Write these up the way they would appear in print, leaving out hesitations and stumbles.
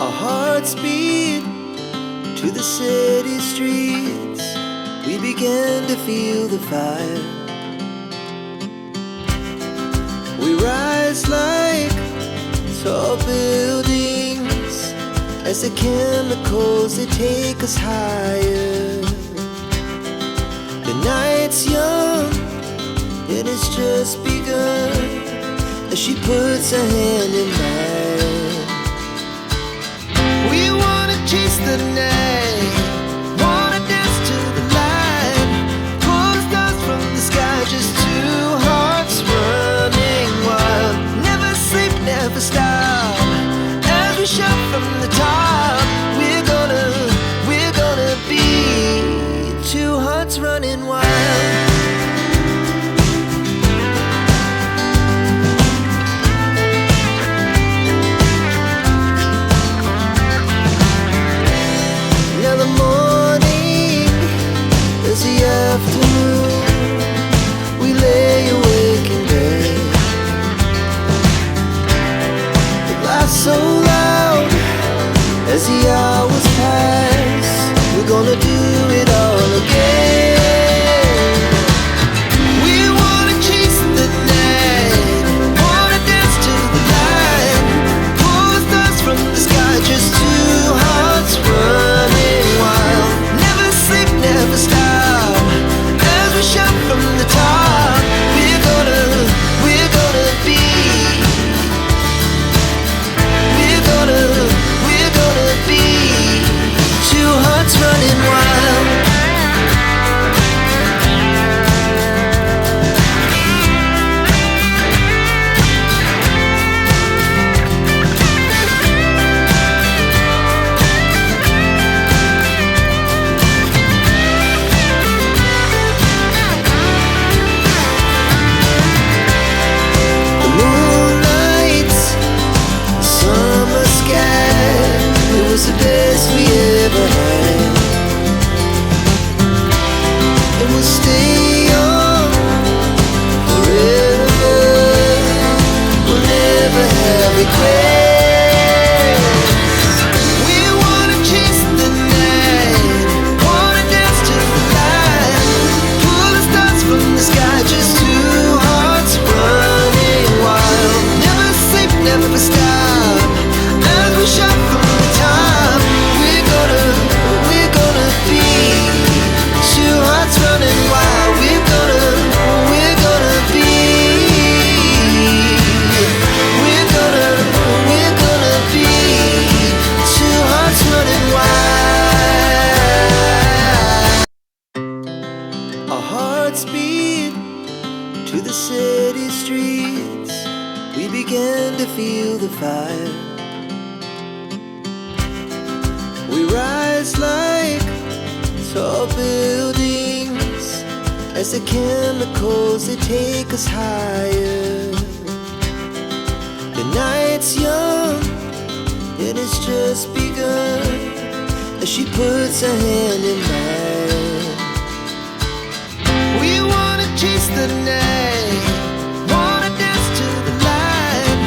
Our hearts beat to the city streets. We began to feel the fire. We rise like tall buildings as the chemicals, they take us higher. The night's young, it has just begun, as she puts her hand in mine. We wanna chase the night, wanna dance to the light, pull the stars from the sky, just two hearts running wild. Never sleep, never stop, as we shout from the top. We're gonna be two hearts running wild. Now the morning is the afternoon. We lay awake in bed. The laughs so loud as the hours pass. We're gonna do it all again. We wanna chase the night, wanna dance to the light, pull the stars from the sky, just two hearts running wild. Never sleep, never stop, as we shout from the top. We're gonna be, we're gonna be two hearts running wild. The moonlight, summer sky, it was the best we ever had. And we'll stay young forever. We'll never have regrets. We wanna chase the night, wanna dance to the light, pull the stars from the sky, just two hearts running wild. Never sleep, never stop, as we shout from the top. We're gonna be two hearts running wild. We're gonna be, we're gonna be two hearts running wild. Our hearts beat to the city streets. We began to feel the fire. We rise like tall buildings as the chemicals, they take us higher. The night's young, it has just begun, as she puts her hand in mine. We wanna chase the night, wanna dance to the light,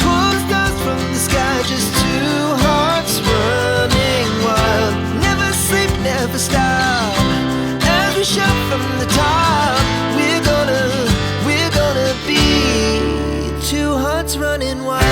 pull the stars from the sky, just two hearts running wild. Never sleep, never stop, as we shout from the top. We're gonna be two hearts running wild.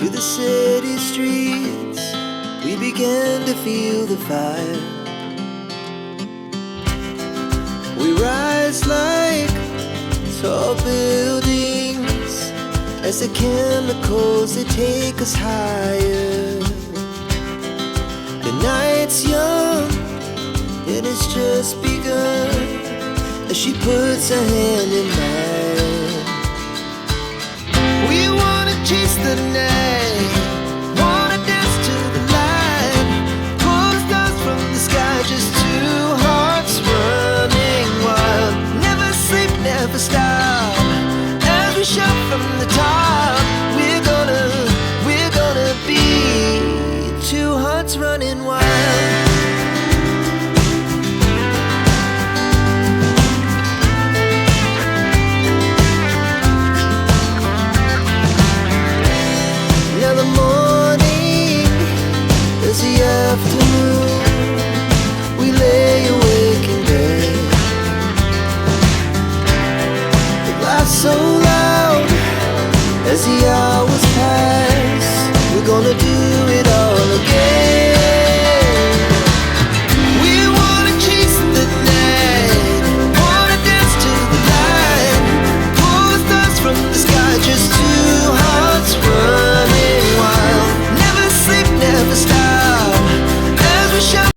to the city streets, we began to feel the fire. We rise like tall buildings as the chemicals, they take us higher. The night's young, it has just begun, as she puts her hand in mine. We wanna chase the night, wanna dance to the light, pull the stars from the sky, just two hearts running wild. Never sleep, never stop, as we shout from the top. We're gonna be two hearts running wild. Now the morning is the afternoon, we lay awake in bed. The glass so